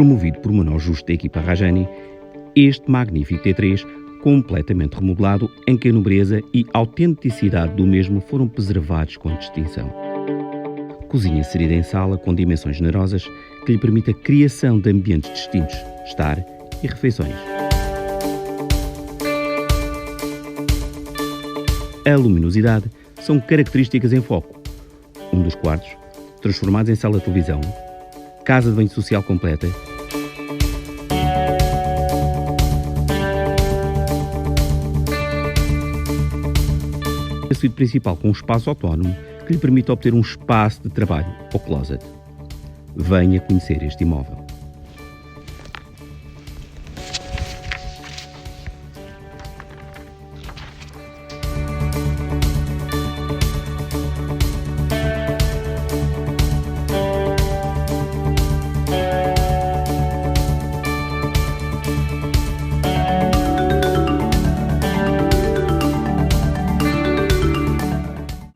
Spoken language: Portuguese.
promovido por mano justo da equipa Rajani, este magnífico T3, completamente remodelado, em que a nobreza e autenticidade do mesmo foram preservados com distinção. Cozinha inserida em sala com dimensões generosas que lhe permite a criação de ambientes distintos, estar e refeições. A luminosidade são características em foco. Um dos quartos, transformados em sala de televisão, casa de banho social completa, a suíte principal com um espaço autónomo que lhe permite obter um espaço de trabalho ou closet. Venha conhecer este imóvel.